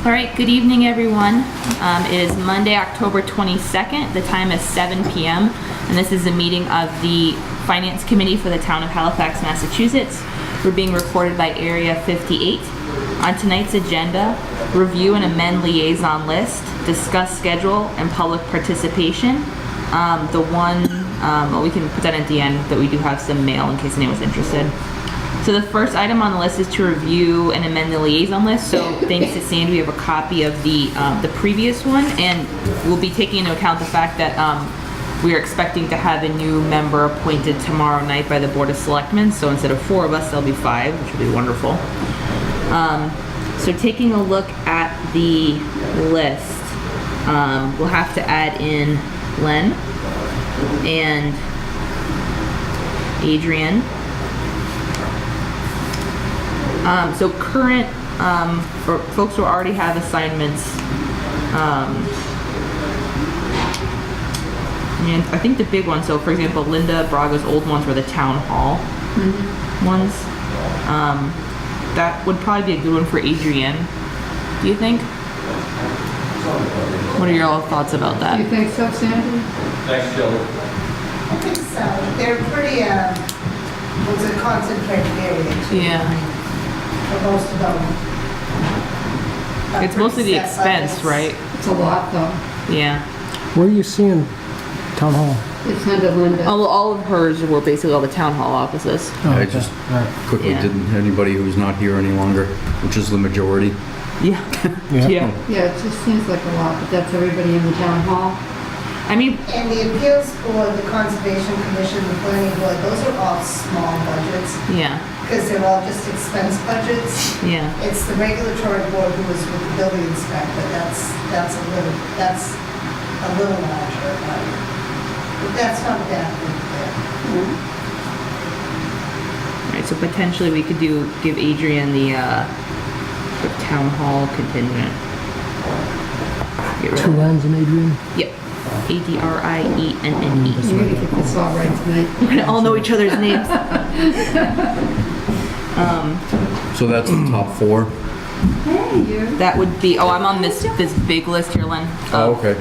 All right, good evening, everyone. It is Monday, October 22nd. The time is 7 p.m. and this is a meeting of the Finance Committee for the Town of Halifax, Massachusetts. We're being recorded by Area 58. On tonight's agenda, review and amend liaison list, discuss schedule and public participation. We can put that at the end, that we do have some mail in case anyone's interested. So the first item on the list is to review and amend the liaison list. So thanks to Sandy, we have a copy of the previous one, and we'll be taking into account the fact that we are expecting to have a new member appointed tomorrow night by the Board of Selectmen. So instead of 4 of us, there'll be 5, which will be wonderful. So taking a look at the list, we'll have to add in Len and Adrian. So current, for folks who already have assignments, and I think the big ones, so for example, Linda Braga's old ones were the town hall ones. That would probably be a good one for Adrienne. Do you think? What are your all thoughts about that? Do you think so, Sandy? Thanks, Jill. I think so. They're pretty, was a concentrated area too. Yeah. For most of them. It's mostly the Set expense, budgets. right? It's a lot, though. Yeah. Where are you seeing town hall? It's under Linda. All of hers were basically all the town hall offices. Oh, I okay. just All right. quickly Yeah. didn't, anybody who's not here any longer, which is the majority. Yeah. Yeah. Yeah. Yeah, it just seems like a lot, but that's everybody in the town hall. I mean, And the appeals board, the conservation commission, the planning board, those are all small budgets yeah. because they're all just expense budgets. Yeah. It's the regulatory board who is with the building inspector, that's a little larger, but that's not bad. Right, so potentially we could give Adrian the town hall contingent. Get rid 2 of N's in Adrian? Yep. Adrienne. We're gonna get this all right tonight. We're gonna all know each other's names. So that's the top 4. Hey, you. That would be. Oh, I'm on this big list here, Len. Oh, okay.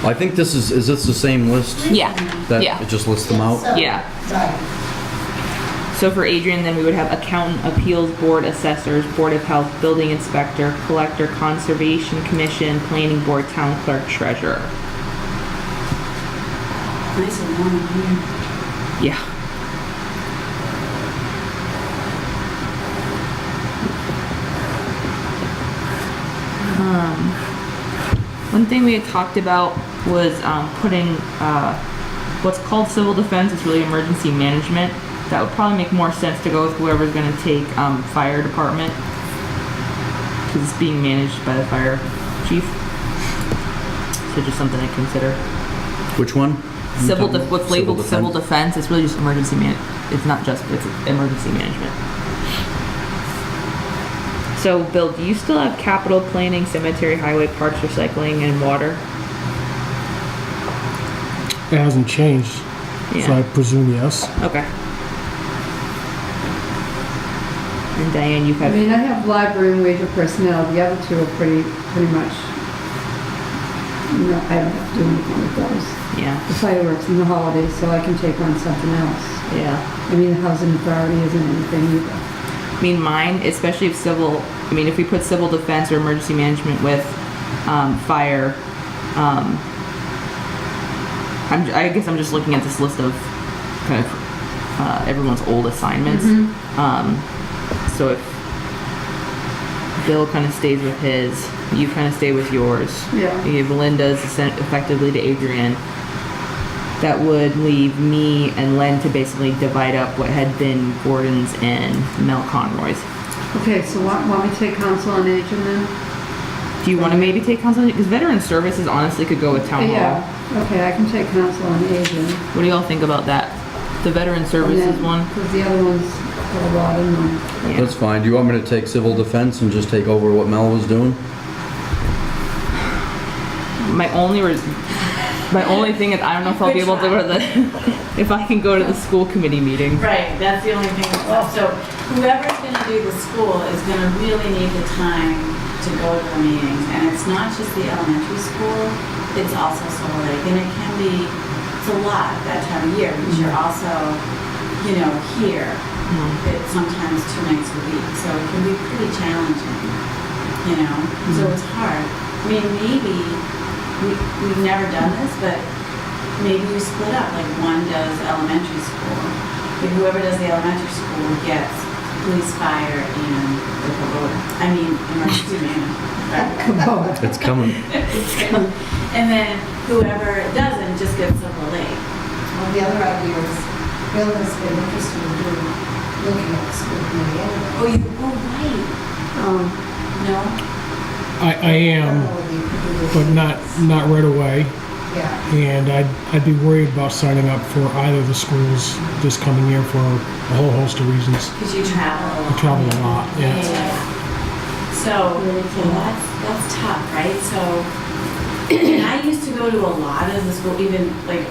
I think this is this the same list? Yeah. That Yeah. it just lists them out? So- Yeah. Right. So for Adrian, then we would have accountant, appeals board, assessors, board of health, building inspector, collector, conservation commission, planning board, town clerk, treasurer. Nice and warm here. Yeah. One thing we had talked about was putting what's called civil defense. It's really emergency management. That would probably make more sense to go with whoever's going to take fire department, because it's being managed by the fire chief. So just something to consider. Which one? What's labeled civil defense, it's really just emergency it's not just, it's emergency management. So Bill, do you still have capital planning, cemetery, highway, parks, recycling, and water? It hasn't changed, so I presume yes. Okay. And Diane, you I have, mean, I have library and wage of personnel. The other two are pretty much, no, I don't have to do anything with those. yeah, The fireworks and the holidays, so I can take on something else. yeah. I mean, the housing authority isn't anything either. I mean, mine, especially if if we put civil defense or emergency management with fire, I guess I'm just looking at this list of kind of everyone's old assignments. So if Bill kind of stays with his, you kind of stay with yours. Yeah. You give Linda's effectively to Adrienne. That would leave me and Len to basically divide up what had been Gordon's and Mel Conroy's. Okay, so want me to take council on aging then? Do you want to maybe take council? Because veteran services honestly could go with town hall. Yeah, okay, I can take council on aging. What do y'all think about that? The veteran services one? Because the other one's got a lot in them. Yeah. That's fine. Do you want me to take civil defense and just take over what Mel was doing? My only My only thing is, I don't know if I'll be able to go to the, if I can go to the school committee meeting. Right, that's the only thing that's left. So whoever's gonna do the school is gonna really need the time to go to the meetings. And it's not just the elementary school, it's also Silver Lake. And it can be, it's a lot that time of year, because you're also, you know, here. It's sometimes 2 nights a week, so it can be pretty challenging, you know? So it's hard. I mean, maybe, we've never done this, but maybe you split up, like one does elementary school. If whoever does the elementary school gets police, fire, and the Kubota. I mean, emergency management. It's coming. And then whoever doesn't just gets Silver Lake. Well, the other idea is, Bill has been interested in looking at the school committee anyway. Right. Um, No? I am, but not right away. Yeah, And I'd be worried about signing up for either of the schools this coming year for a whole host of reasons. Because you travel a lot. I travel a lot, yeah. So, that's tough, right? So, and I used to go to a lot of the school, even like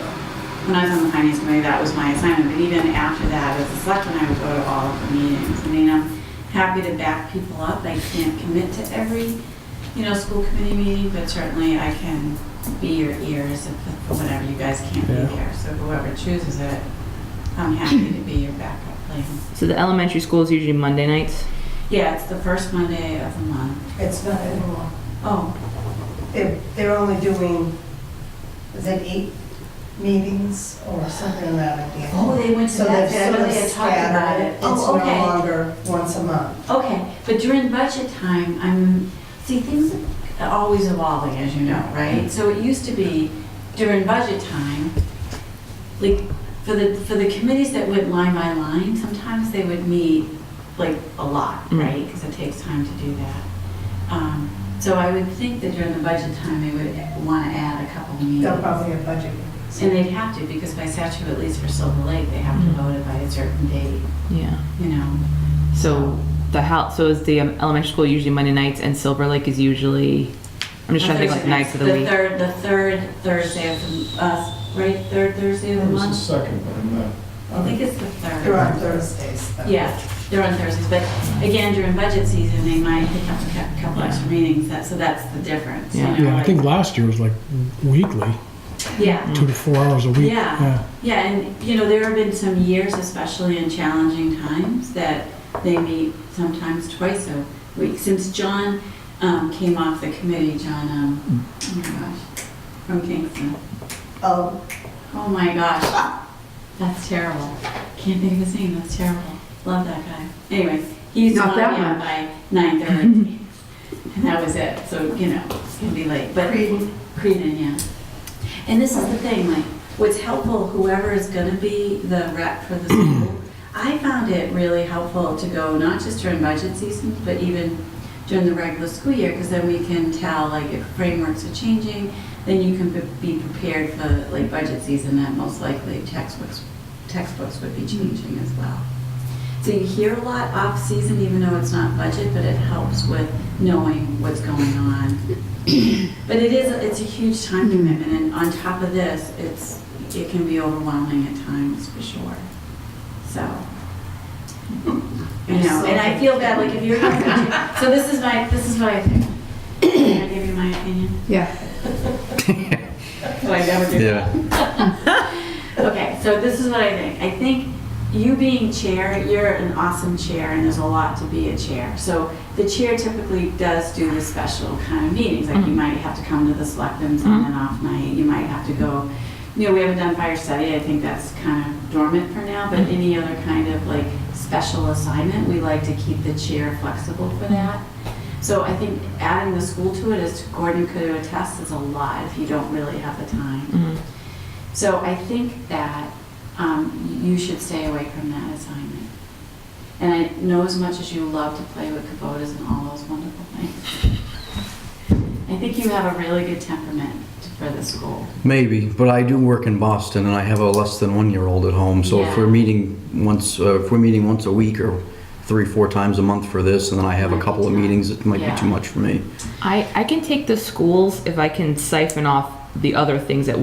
when I was on the finance committee, that was my assignment. But even after that, as a selectman, I would go to all of the meetings. I mean, I'm happy to back people up. I can't commit to every, you know, school committee meeting, but certainly I can be your ears for whatever you guys can't be Yeah. there. So whoever chooses it, I'm happy to be your backup plan. So the elementary school is usually Monday nights. Yeah, it's the first Monday of the month. it's not anymore. Oh, They're only doing, is it 8 meetings or something of that idea? oh, they went to So that. they're I know sort of they had talked about scattered. it. It's Oh, no okay. longer once a month. Okay, but during budget time, see, things are always evolving, as you know, right? So it used to be during budget time, like, for the committees that went line by line, sometimes they would meet, like, a lot, right? Because it takes time to do that. So I would think that during the budget time, they would want to add a couple meetings. They'll probably have budget meetings. And they'd have to, because by statute, at least for Silver Lake, they have to vote it by a certain date, Yeah. you know? So so is the elementary school usually Monday nights, and Silver Lake is usually, I'm just trying to think like nights of the week. The third Thursday of the, right, third Thursday of the month? second, but I'm not. I think it's the third. They're on Thursdays. though. Yeah, they're on Thursdays, but again, during budget season, they might pick up a couple extra meetings, so that's the difference, you Yeah. know? Yeah, I like- think last year was like weekly, Yeah, 2 to 4 hours a week. yeah, yeah, and, you know, there have been some years, especially in challenging times, that they meet sometimes twice a week. Since John came off the committee, John, oh my gosh, from Kingston. Oh, Oh my gosh, that's terrible. Can't think of his name, that's terrible. Love that guy. Anyway, he used to Not let that me on by 9:30. And that was it, so, you know, it's gonna be late. But Creedon, yeah. And this is the thing, like, what's helpful, whoever is gonna be the rep for the school, I found it really helpful to go not just during budget season, but even during the regular school year, because then we can tell, like, if frameworks are changing, then you can be prepared for, like, budget season, that most likely textbooks would be changing as well. So you hear a lot off-season, even though it's not budget, but it helps with knowing what's going on. But it's a huge time commitment, and on top of this, it can be overwhelming at times, for sure. So, you know, and I feel bad, like, if you're not going to, so this is what I think. Can I give you my opinion? yeah. Well, I never do that. Yeah. Okay, so this is what I think. I think you being chair, you're an awesome chair, and there's a lot to be a chair. So the chair typically does do the special kind of meetings, like you might have to come to the selectmen's on and off night, you might have to go, you know, we haven't done fire study, I think that's kind of dormant for now, but any other kind of like special assignment, we like to keep the chair flexible for that. So I think adding the school to it, as Gordon could attest, is a lot if you don't really have the time. So I think that you should stay away from that assignment. And I know as much as you love to play with Kubotas and all those wonderful things, I think you have a really good temperament for the school. Maybe, but I do work in Boston, and I have a less than 1-year-old at home. So if Yeah. we're meeting once a week or 3-4 times a month for this, and then I have a couple of meetings, it might be Yeah. too much for me. I can take the schools if I can siphon off the other things that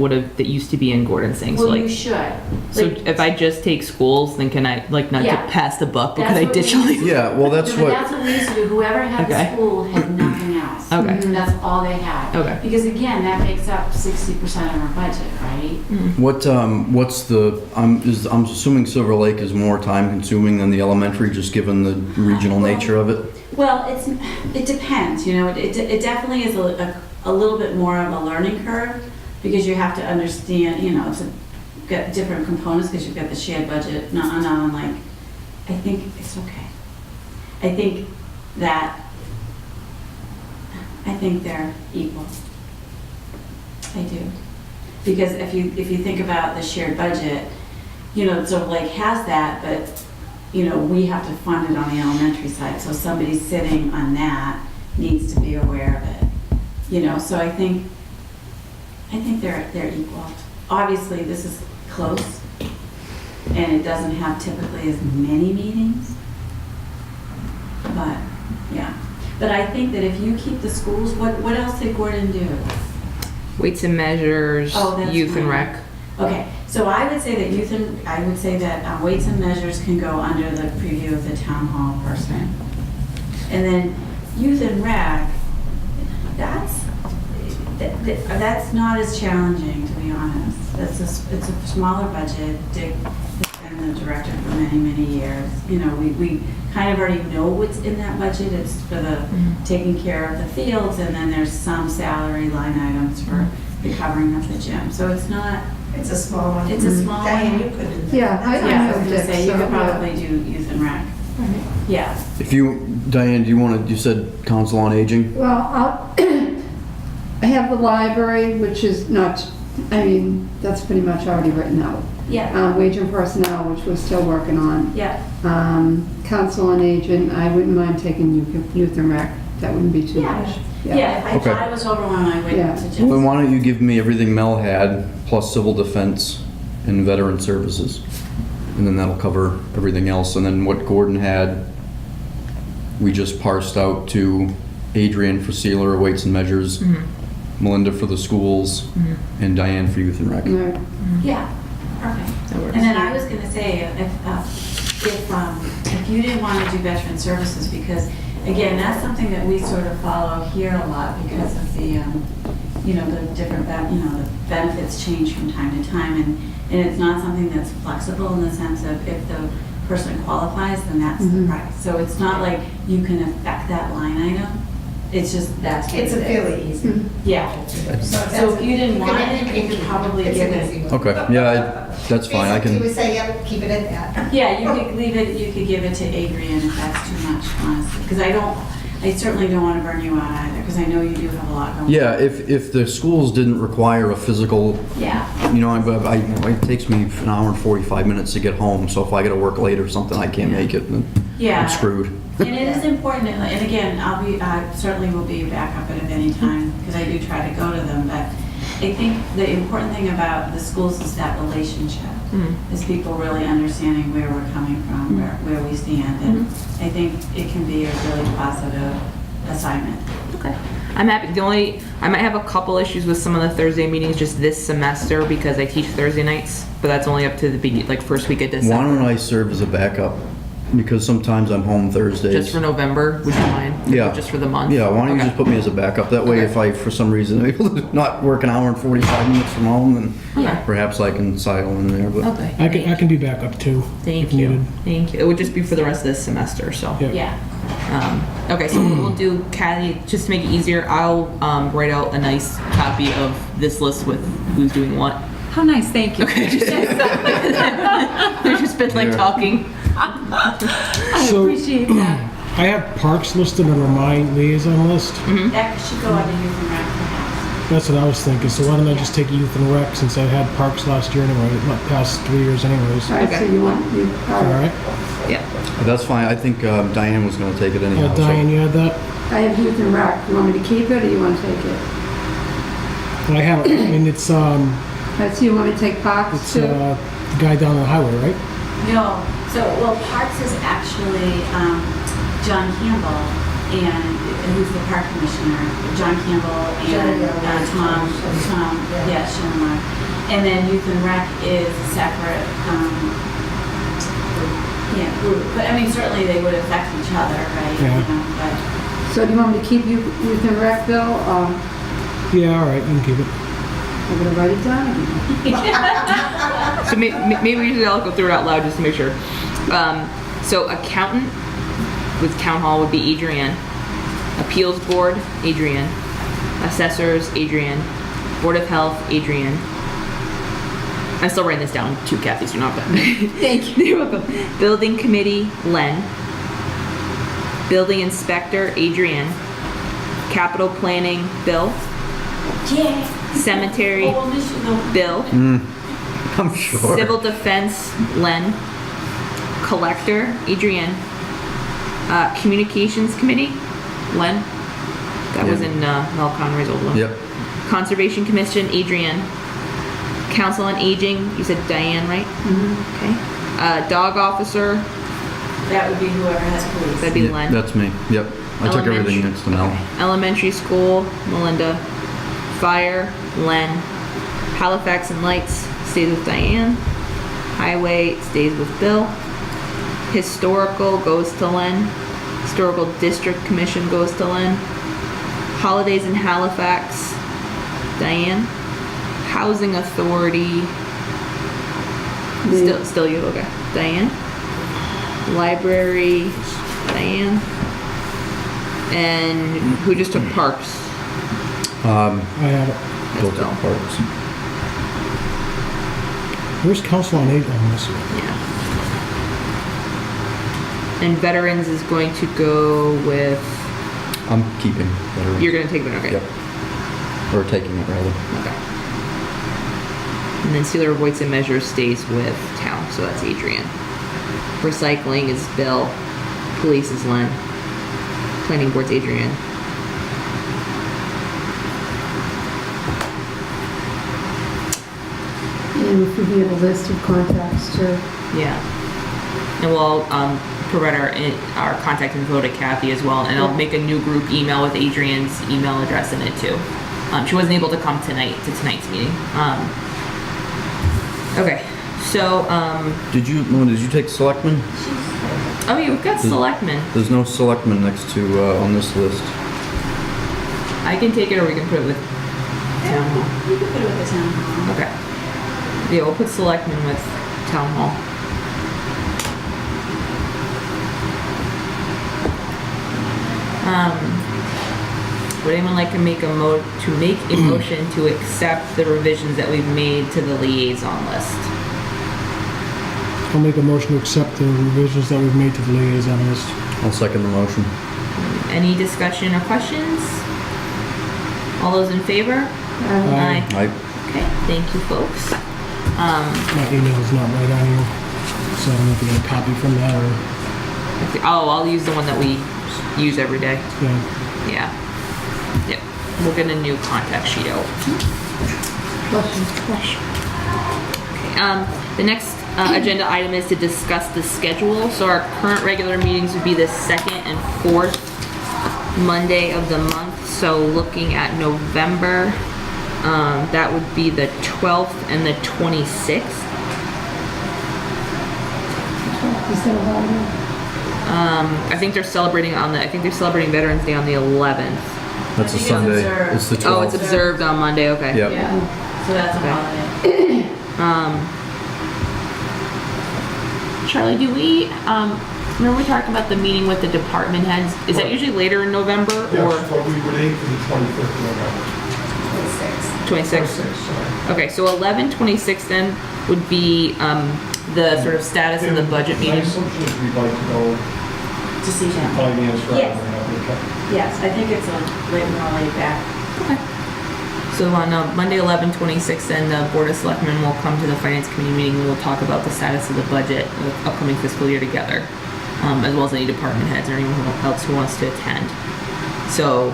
used to be in Gordon's thing. So Well, you like, should. so Like, if I just take schools, then can I, like, not Yeah. to pass the buck, but That's could I what ditch we- all these? Yeah, well, that's No, but what, that's what we used to do. Whoever had Okay. the school had nothing else. Okay. That's all they had. Okay. Because again, that makes up 60% of our budget, right? what's the, I'm assuming Silver Lake is more time consuming than the elementary, just given the regional nature of it? Well, it depends, you know, it definitely is a little bit more of a learning curve because you have to understand, you know, you've got different components because you've got the shared budget, not unlike, I think it's okay. I think they're equal. I do. Because if you think about the shared budget, you know, Silver Lake has that, but you know, we have to fund it on the elementary side, so somebody sitting on that needs to be aware of it. You know, so I think they're equal. Obviously, this is close, and it doesn't have typically as many meetings, but, yeah. But I think that if you keep the schools, what else did Gordon do? Weights and measures, Oh, that's youth and right. rec. Okay, so I would say that weights and measures can go under the preview of the town hall person. And then youth and rec, that's not as challenging, to be honest. It's a smaller budget. Dick has been the director for many, many years. You know, we kind of already know what's in that budget. It's for the taking care of the fields, and then there's some salary line items for the covering of the gym. So it's not, It's a small one. it's a small Diane, one. you could do that. Yeah, I Yeah, I was know gonna Dick, say, you so, could yeah. probably do youth and rec. Yeah. If you, Diane, you said Council on Aging? Well, I have the library, which is not, I mean, that's pretty much already written out. Yeah. Wage and personnel, which we're still working on. Yeah. Council on Aging, I wouldn't mind taking youth and rec. That wouldn't be too Yeah. much. Yeah, I Okay. thought it was overwhelming. I went Yeah. to just. Then why don't you give me everything Mel had, plus civil defense and veteran services? And then that'll cover everything else. And then what Gordon had, we just parsed out to Adrian for sealer, weights and measures, Melinda for the schools, and Diane for youth and rec. Right. Yeah, perfect. That works. And then I was gonna say, if you didn't want to do veteran services, because again, that's something that we sort of follow here a lot because of the, you know, the different, the benefits change from time to time, and it's not something that's flexible in the sense of if the person qualifies, then that's the price. So it's not like you can affect that line item. It's just, that's what it It's is. a fairly easy. Yeah. So if you didn't want it, you could probably It's give an it. easy one. Okay, yeah, that's fine, I Basically, can, we say, yep, keep it at that. Yeah, you could leave it, you could give it to Adrian if that's too much, honestly. Because I certainly don't want to burn you out either, because I know you do have a lot going on. yeah, if the schools didn't require a physical, Yeah, you know, it takes me an hour and 45 minutes to get home, so if I gotta work late or something, I can't make it, then yeah. I'm screwed. And it is important, and again, I certainly will be back up at any time, because I do try to go to them, but I think the important thing about the schools is that relationship, is people really understanding where we're coming from, where we stand, and I think it can be a really positive assignment. Okay. I'm happy. I might have a couple issues with some of the Thursday meetings just this semester because I teach Thursday nights, but that's only up to the first week of December. Why don't I serve as a backup? Because sometimes I'm home Thursdays. Just for November, would you mind? Yeah. Just for the month? Yeah, why don't you Okay. just put me as a backup? That way, Okay. if I, for some reason, am able to not work an hour and 45 minutes from home, then Okay. perhaps I can sidle in there, but. Okay. I can be back up too. Thank if you. needed. Thank you. It would just be for the rest of this semester, so. Yeah. Yeah. Okay, so what we'll do, Kathy, just to make it easier, I'll write out a nice copy of this list with who's doing what. How nice, thank you. Okay. We've just been like Yeah. talking. I So- appreciate that. I have parks listed under my liaison list. That should go under youth and rec perhaps. That's what I was thinking. So why don't I just take youth and rec since I had parks last year anyway, not past 3 years anyways. All right, so you want, all All right. right. Yeah. That's fine, I think Diane was gonna take it anyhow. so- Diane, you had that? I have youth and rec. You want me to keep it or you want to take it? Well, I have it. I mean, it's All right, so you want me to take parks too? the guy down the highway, right? No, so, well, Parks is actually John Campbell, and who's the park commissioner, John Campbell and Tom, yeah, Schumer. And then Youth and Rec is a separate, group. But I mean, certainly they would affect each other, right? Yeah. You know, but So do you want me to keep you in rec, Bill? Yeah, all right, you can keep it. I'm gonna write it down again. So maybe we should all go through it out loud just to make sure. So accountant with town hall would be Adrienne. Appeals board, Adrienne. Assessors, Adrienne. Board of health, Adrienne. I'm still writing this down too, Kathy, so you're not bad. Thank you. You're welcome. Building committee, Len. Building inspector, Adrienne. Capital planning, Bill. yeah. Cemetery, Oh, Michigan. Bill. I'm sure. Civil defense, Len. Collector, Adrienne. Communications committee, Len. That was Yeah. in Mel Conroy's old one. Yep. Conservation commission, Adrienne. Council on aging, you said Diane, right? Okay. Dog officer, That would be whoever has police. that'd be Yeah, Len. that's me. Yep. I took everything Elementary- next to Mel. okay. Elementary school, Melinda. Fire, Len. Halifax and lights stays with Diane. Highway stays with Bill. Historical goes to Len. Historical district commission goes to Len. Holidays in Halifax, Diane. Housing authority, still you, okay. Diane. Library, Diane. And who just took parks? I have it. That's Built Bill. up parks. Where's council on aging on this one? Yeah. And veterans is going to go with, I'm keeping veterans. you're gonna take them, okay. Yep. Or taking it rather. Okay. And then sealer of weights and measures stays with town, so that's Adrian. Recycling is Bill. Police is Len. Planning board's Adrian. And if we have a list of contacts too. Yeah. And we'll provide our contact info to Kathy as well, and I'll make a new group email with Adrian's email address in it too. She wasn't able to come tonight to tonight's meeting. Okay, so Did you take selectmen? oh yeah, we've got selectmen. There's no selectmen next to, on this list. I can take it, or we can put it with town hall. You could put it with the town hall. Okay. Yeah, we'll put selectmen with town hall. Would anyone like to make a motion to accept the revisions that we've made to the liaison list? I'll make a motion to accept the revisions that we've made to the liaison list. I'll second the motion. Any discussion or questions? All those in favor? Aye. Okay, thank you, folks. My email's not right on here, so I don't know if you get a copy from that or, I'll use the one that we use every day. yeah. Yeah. Yep. We'll get a new contact sheet out. Okay, the next agenda item is to discuss the schedule. So our current regular meetings would be the second and fourth Monday of the month. So looking at November, that would be the 12th and the 26th. Is that a holiday? I think they're celebrating Veterans Day on the 11th. That's I a think it's Sunday. observed. It's the 12th. Oh, it's observed on Monday, okay. Yep. Yeah, so that's a Okay. holiday. Charlie, do we, remember we talked about the meeting with the department heads? Is that usually later in November or Yes, but we would aim for the 25th of November. 26th? 26th, sorry. Okay, so 11/26 then would be, the sort of status of the budget My meeting. assumption is we'd like to go To see to town. finance rather Yes. than having to. Yes, I think it's more laid back. Okay. So on Monday, 11/26, then the Board of Selectmen will come to the Finance Committee meeting and we'll talk about the status of the budget, the upcoming fiscal year together, as well as any department heads or anyone else who wants to attend. So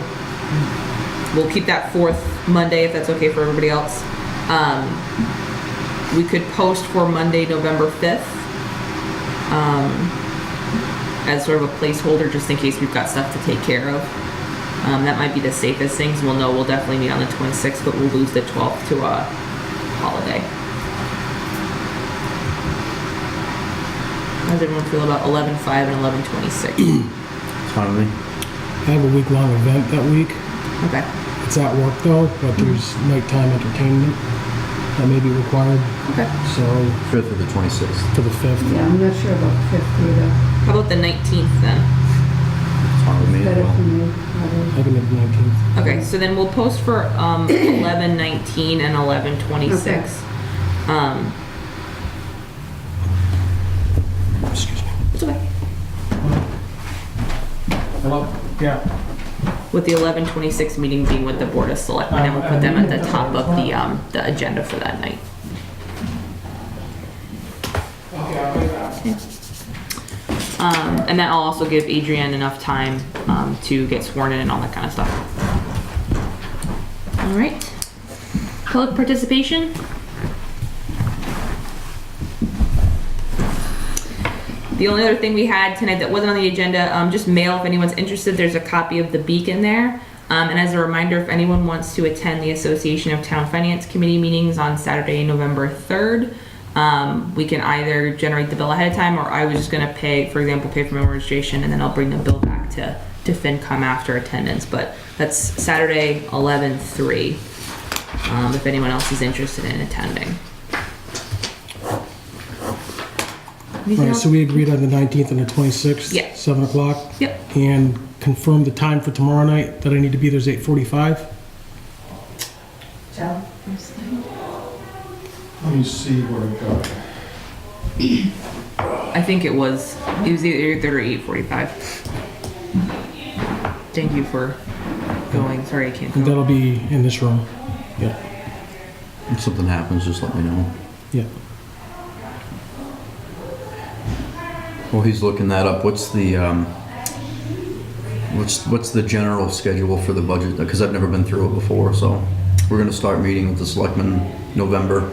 we'll keep that fourth Monday if that's okay for everybody else. We could post for Monday, November 5th, as sort of a placeholder just in case we've got stuff to take care of. That might be the safest things. We'll know we'll definitely meet on the 26th, but we'll lose the 12th to a holiday. How does everyone feel about 11/5 and 11/26? It's fine with me. I have a week-long event that week. Okay. It's at work though, but there's nighttime entertainment that may be required. Okay. So 5th or the 26th. for the 5th. Yeah, I'm not sure about the 5th either. How about the 19th then? It's fine with me as Better for well. me. I can make the 19th. Okay, so then we'll post for 11/19 and 11/26. Excuse me. It's okay. Hello? Yeah. With the 11/26 meeting being with the Board of Selectmen, and we'll put them at the top of the agenda for that night. Okay, I'll do that. And that'll also give Adrienne enough time to get sworn in and all that kind of stuff. All right. Public participation? The only other thing we had tonight that wasn't on the agenda, just mail if anyone's interested, there's a copy of the Beacon there. And as a reminder, if anyone wants to attend the Association of Town Finance Committee meetings on Saturday, November 3rd, we can either generate the bill ahead of time, or I was just gonna pay, for example, pay for my registration, and then I'll bring the bill back to FinCom after attendance. But that's Saturday, 11/3, if anyone else is interested in attending. Anything All right, else? so we agreed on the 19th and the 26th? Yeah. 7 o'clock? Yep. And confirm the time for tomorrow night, that I need to be there is 8:45? Joe? Let me see what I got. I think it was either 8:30 or 8:45. Thank you for going. Sorry I can't And go. that'll be in this room. Yeah, If something happens, just let me know. yeah. Well, he's looking that up. What's the what's the general schedule for the budget? Because I've never been through it before, so we're gonna start meeting with the selectmen November.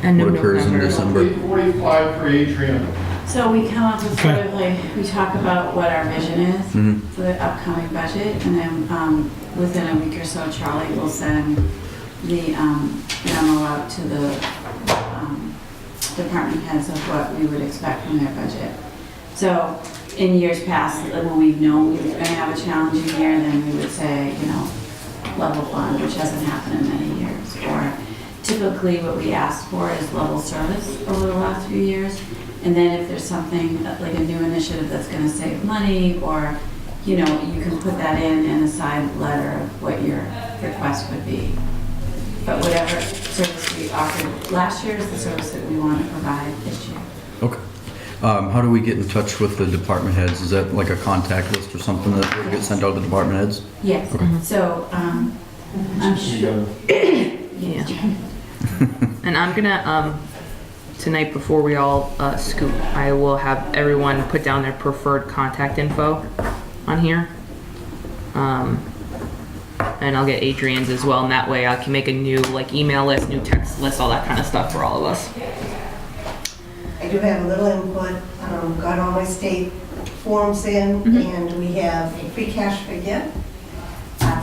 End of What occurs in November. December? 8:45 for Adrian. So we come up with sort Okay. of like, we talk about what our vision is Mhm. for the upcoming budget, and then within a week or so, Charlie will send the memo out to the department heads of what we would expect from their budget. So in years past, when we've known we were going to have a challenging year, then we would say, level fund, which hasn't happened in many years. Or typically what we ask for is level service over the last few years. And then if there's something like a new initiative that's going to save money, or, you can put that in a side letter of what your request would be. But whatever service we offered last year is the service that we want to provide this year. Okay. How do we get in touch with the department heads? Is that like a contact list or something that will get sent out to the department heads? Yes, so, I'm sure, Yeah. And I'm gonna, tonight before we all scoop, I will have everyone put down their preferred contact info on here. And I'll get Adrian's as well, and that way I can make a new email list, new text list, all that kind of stuff for all of us. I do have a little input, got all my state forms in, and we have a free cash figure.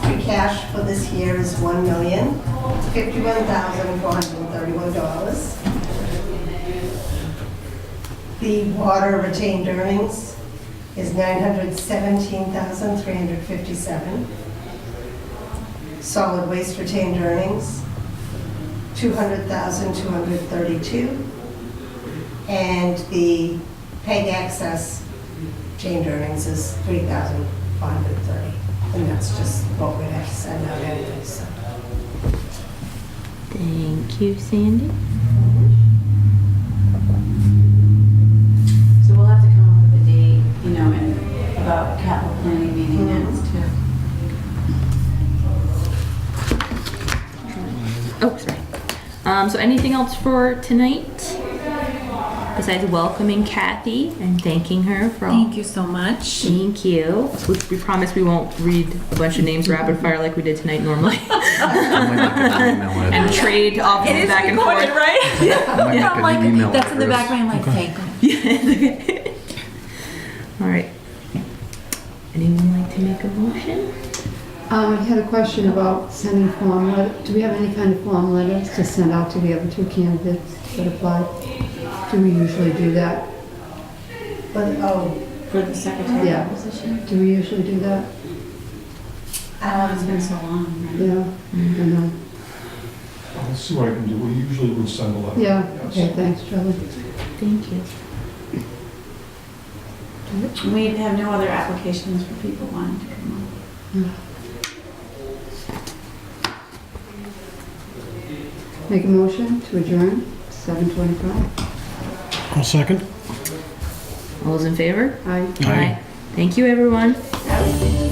Free cash for this year is $1,051,431. The water retained earnings is $917,357. Solid waste retained earnings, $200,232. And the PEG access retained earnings is $3,530. And that's just what we'd have to send out anyway, so. Thank you, Sandy. so we'll have to come up with a date, and about capital planning meeting next too. Oh, sorry. So anything else for tonight? Besides welcoming Kathy and thanking her for all. Thank you so much. Thank you. We promise we won't read a bunch of names rapid fire like we did tonight normally. I might not get an email And address. trade offices back and forth. right? I might not I'm get an email like, that's in the back of address. my mind, like, thank you. All right. Anyone like to make a motion? I had a question about sending do we have any kind of form letters to send out to the other two candidates that applied? Do we usually do that? But, oh, For the secretary Yeah. position? Do we usually do that? It's been so long, right? Yeah, I know. I'll see what I can do. We usually would send a letter. Yeah, Yes. okay, thanks, Charlie. Thank you. We have no other applications for people wanting to come on. Make a motion to adjourn, 7:25. I'll second. All those in favor? Aye. Aye. Thank you, everyone. That was-